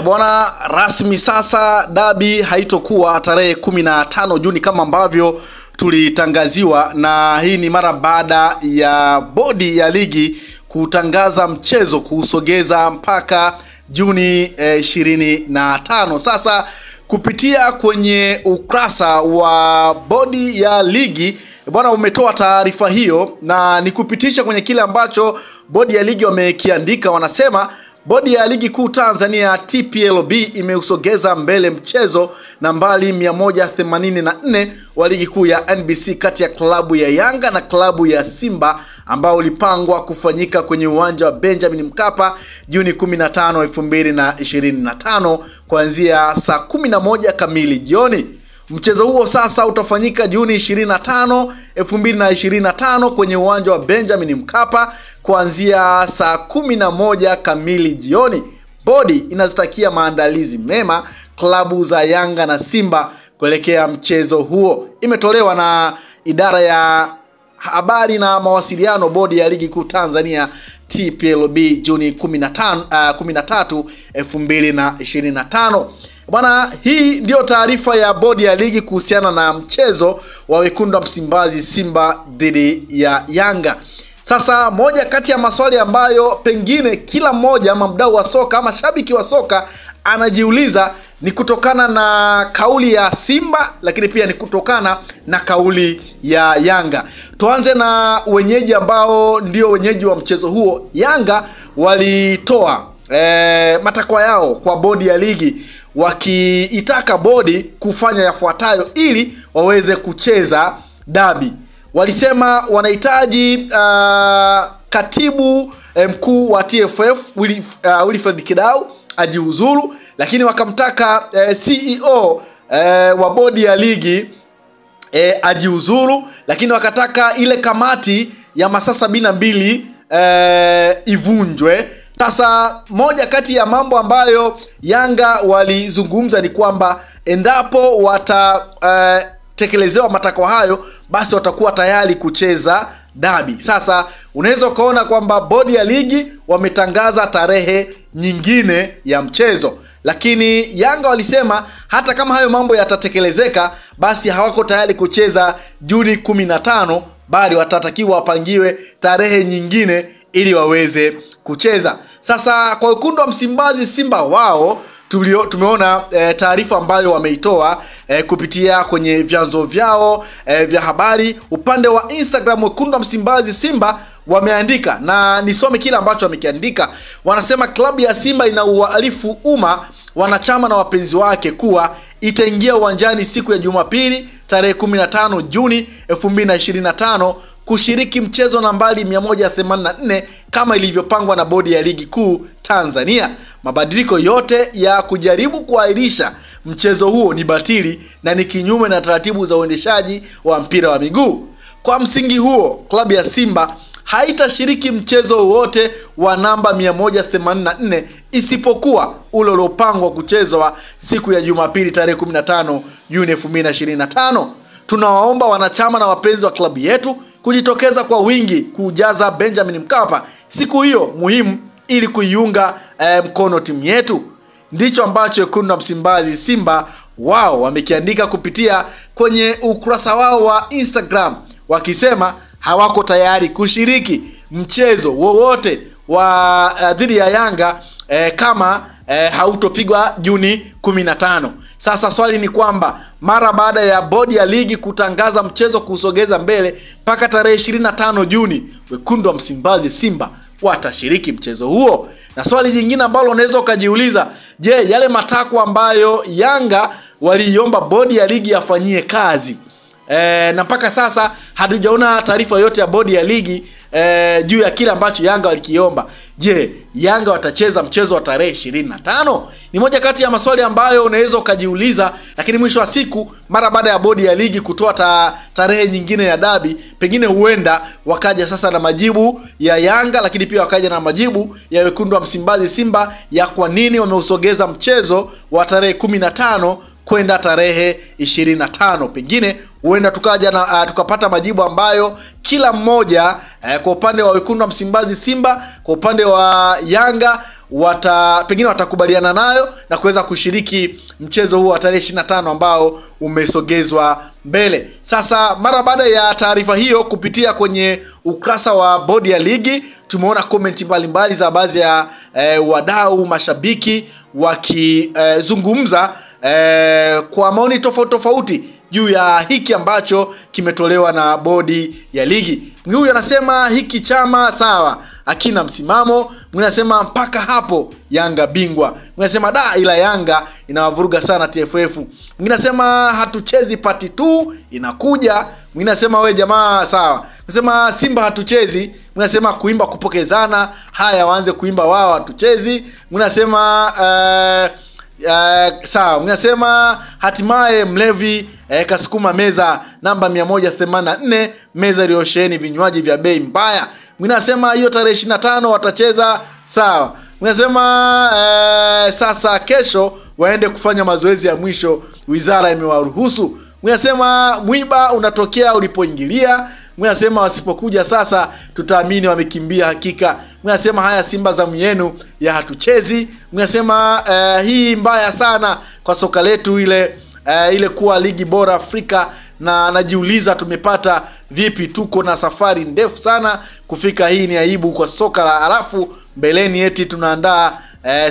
Bwana, rasmi sasa dabi haitokuwa tarehe 15 Juni kama ambavyo tulitangaziwa, na hii ni mara baada ya bodi ya ligi kutangaza mchezo kuusogeza mpaka Juni 25. Sasa kupitia kwenye ukurasa wa bodi ya ligi bwana umetoa taarifa hiyo, na nikupitisha kwenye kile ambacho bodi ya ligi wamekiandika. Wanasema bodi ya ligi kuu Tanzania TPLB imeusogeza mbele mchezo nambari 184 wa ligi kuu ya NBC kati ya klabu ya Yanga na klabu ya Simba ambao ulipangwa kufanyika kwenye uwanja wa Benjamin Mkapa Juni 15, 2025 kuanzia saa 11 kamili jioni. Mchezo huo sasa utafanyika Juni 25, 2025 kwenye uwanja wa Benjamin Mkapa kuanzia saa 11 kamili jioni. Bodi inazitakia maandalizi mema klabu za Yanga na Simba kuelekea mchezo huo. Imetolewa na idara ya habari na mawasiliano bodi ya ligi kuu Tanzania TPLB Juni 13, 2025. Bwana, hii ndio taarifa ya bodi ya ligi kuhusiana na mchezo wa wekundu wa Msimbazi Simba dhidi ya Yanga. Sasa moja kati ya maswali ambayo pengine kila mmoja ama mdau wa soka ama shabiki wa soka anajiuliza ni kutokana na kauli ya Simba, lakini pia ni kutokana na kauli ya Yanga. Tuanze na wenyeji ambao ndio wenyeji wa mchezo huo. Yanga walitoa matakwa yao kwa bodi ya ligi, wakiitaka bodi kufanya yafuatayo ili waweze kucheza dabi. Walisema wanahitaji katibu mkuu wa TFF Wilfred Kidau ajiuzulu, lakini wakamtaka CEO wa bodi ya ligi ajiuzulu, lakini wakataka ile kamati ya masaa 72 ivunjwe. Sasa moja kati ya mambo ambayo Yanga walizungumza ni kwamba endapo watatekelezewa matakwa hayo, basi watakuwa tayari kucheza dabi. Sasa unaweza kuona kwamba bodi ya ligi wametangaza tarehe nyingine ya mchezo, lakini Yanga walisema hata kama hayo mambo yatatekelezeka, basi hawako tayari kucheza Juni 15, bali watatakiwa wapangiwe tarehe nyingine ili waweze kucheza. Sasa kwa wekundu wa Msimbazi Simba, wao tumeona taarifa ambayo wameitoa kupitia kwenye vyanzo vyao vya habari. Upande wa Instagram wekundu wa Msimbazi Simba wameandika, na nisome kile ambacho wamekiandika. Wanasema klabu ya Simba inauarifu umma, wanachama na wapenzi wake kuwa itaingia uwanjani siku ya Jumapili tarehe 15 Juni 2025 kushiriki mchezo nambari 184 kama ilivyopangwa na bodi ya ligi kuu Tanzania. Mabadiliko yote ya kujaribu kuahirisha mchezo huo ni batili na ni kinyume na taratibu za uendeshaji wa mpira wa miguu. Kwa msingi huo, klabu ya Simba haitashiriki mchezo wote wa namba 184 isipokuwa ule uliopangwa kuchezwa siku ya Jumapili tarehe 15 Juni 2025. Tunawaomba wanachama na wapenzi wa klabu yetu kujitokeza kwa wingi kujaza Benjamin Mkapa siku hiyo muhimu ili kuiunga mkono timu yetu. Ndicho ambacho wekundu wa Msimbazi Simba wao wamekiandika kupitia kwenye ukurasa wao wa Instagram, wakisema hawako tayari kushiriki mchezo wowote wa dhidi ya Yanga kama hautopigwa Juni 15. Sasa swali ni kwamba mara baada ya bodi ya ligi kutangaza mchezo kusogeza mbele mpaka tarehe 25 Juni, wekundu wa Msimbazi Simba watashiriki mchezo huo? Na swali jingine ambalo unaweza ukajiuliza, je, yale matakwa ambayo Yanga waliiomba bodi ya ligi yafanyie kazi, na mpaka sasa hatujaona taarifa yote ya bodi ya ligi juu ya kile ambacho Yanga walikiomba. Je, Yanga watacheza mchezo wa tarehe 25? Ni moja kati ya maswali ambayo unaweza ukajiuliza, lakini mwisho wa siku mara baada ya bodi ya ligi kutoa tarehe nyingine ya dabi, pengine huenda wakaja sasa na majibu ya Yanga, lakini pia wakaja na majibu ya wekundu wa Msimbazi Simba ya kwa nini wameusogeza mchezo wa tarehe 15 kwenda tarehe 25. Pengine huenda tukaja na tukapata majibu ambayo kila mmoja kwa upande wa wekundu wa Msimbazi Simba, kwa upande wa Yanga pengine watakubaliana nayo na kuweza kushiriki mchezo huu wa tarehe 25 ambao umesogezwa mbele. Sasa mara baada ya taarifa hiyo kupitia kwenye ukurasa wa bodi ya ligi, tumeona comment mbalimbali za baadhi ya wadau, mashabiki wakizungumza kwa maoni tofauti juu ya hiki ambacho kimetolewa na bodi ya ligi. Huyu anasema hiki chama sawa, hakina msimamo. Mwingine anasema mpaka hapo Yanga bingwa. Mwingine anasema ila Yanga inawavuruga sana TFF. Mwingine anasema hatuchezi party 2 inakuja. Mwingine anasema we jamaa sawa. Anasema Simba hatuchezi. Mwingine anasema kuimba kupokezana, haya waanze kuimba wao hatuchezi. Mwingine anasema sawa. Mwingine anasema hatimaye mlevi kasukuma meza namba 184, meza iliyosheheni vinywaji vya bei mbaya. Mwingine anasema hiyo tarehe 25 watacheza sawa. Mwingine anasema sasa kesho waende kufanya mazoezi ya mwisho, wizara imewaruhusu. Mwingine anasema mwiba unatokea ulipoingilia. Mwingine anasema wasipokuja sasa tutaamini wamekimbia hakika. Mwingine anasema haya Simba zamu yenu ya hatuchezi. Mwingine anasema hii mbaya sana kwa soka letu ile kuwa ligi bora Afrika, na najiuliza tumepata vipi, tuko na safari ndefu sana kufika, hii ni aibu kwa soka la alafu mbeleni eti tunaandaa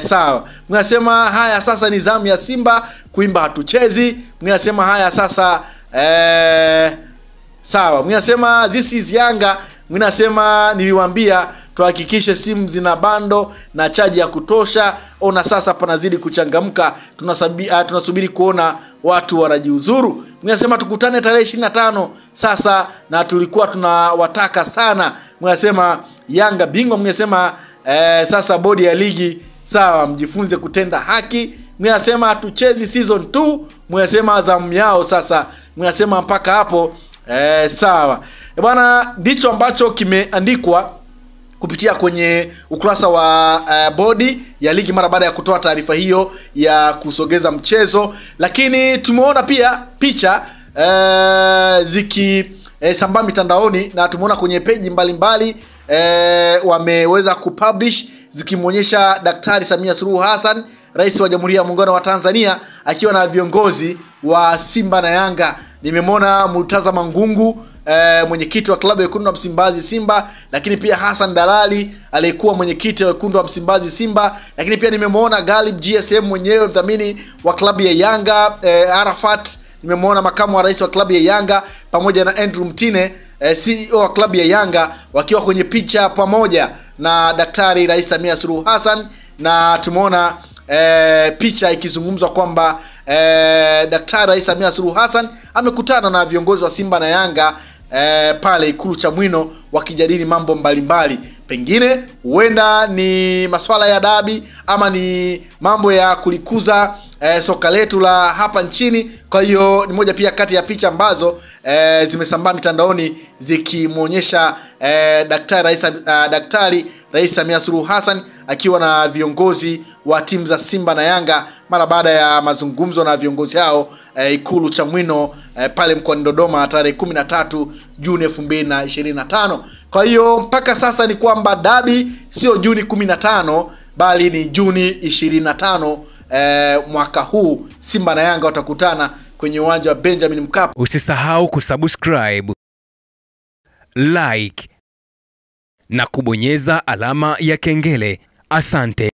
sawa. Mwingine anasema haya sasa ni zamu ya Simba kuimba hatuchezi. Mwingine anasema haya sasa sawa. Mwingine anasema this is Yanga. Mwingine anasema niliwaambia tuhakikishe simu zina bando na chaji ya kutosha, ona sasa panazidi kuchangamka, tunasubiri kuona watu wanajiuzuru. Mwingine anasema tukutane tarehe 25 sasa na tulikuwa tunawataka sana. Mwingine anasema Yanga bingwa. Mwingine anasema sasa bodi ya ligi sawa, mjifunze kutenda haki. Mwingine anasema hatuchezi season 2. Mwingine anasema zamu yao sasa. Mwingine anasema mpaka hapo sawa. Bwana, ndicho ambacho kimeandikwa kupitia kwenye ukurasa wa bodi ya ligi mara baada ya kutoa taarifa hiyo ya kusogeza mchezo. Lakini tumeona pia picha sambaa mitandaoni, na tumeona kwenye peji mbalimbali wameweza kupublish zikimuonyesha Daktari Samia Suluhu Hassan, Rais wa Jamhuri ya Muungano wa Tanzania, akiwa na viongozi wa Simba na Yanga. Nimemwona Murtaza Mangungu, mwenyekiti wa klabu ya Wekundu wa Msimbazi Simba, lakini pia Hassan Dalali aliyekuwa mwenyekiti wa Wekundu wa Msimbazi Simba, lakini pia nimemwona Galib GSM mwenyewe mdhamini wa klabu ya Yanga, Arafat, nimemwona makamu wa rais wa klabu ya Yanga pamoja na Andrew Mtine, CEO wa klabu ya Yanga, wakiwa kwenye picha pamoja na Daktari Rais Samia Suluhu Hassan. Na tumeona picha ikizungumzwa kwamba Daktari Rais Samia Suluhu Hassan amekutana na viongozi wa Simba na Yanga pale Ikulu Chamwino wakijadili mambo mbalimbali. Pengine huenda ni masuala ya dabi ama ni mambo ya kulikuza soka letu la hapa nchini. Kwa hiyo ni moja pia kati ya picha ambazo zimesambaa mitandaoni zikimuonyesha Daktari Rais Samia Suluhu Hassan akiwa na viongozi wa timu za Simba na Yanga mara baada ya mazungumzo na viongozi hao Ikulu Chamwino pale mkoani Dodoma tarehe 13 Juni 2025. Kwa hiyo mpaka sasa ni kwamba dabi sio Juni 15 bali ni Juni 25 mwaka huu. Simba na Yanga watakutana kwenye uwanja wa Benjamin Mkapa. Usisahau kusubscribe, like na kubonyeza alama ya kengele. Asante.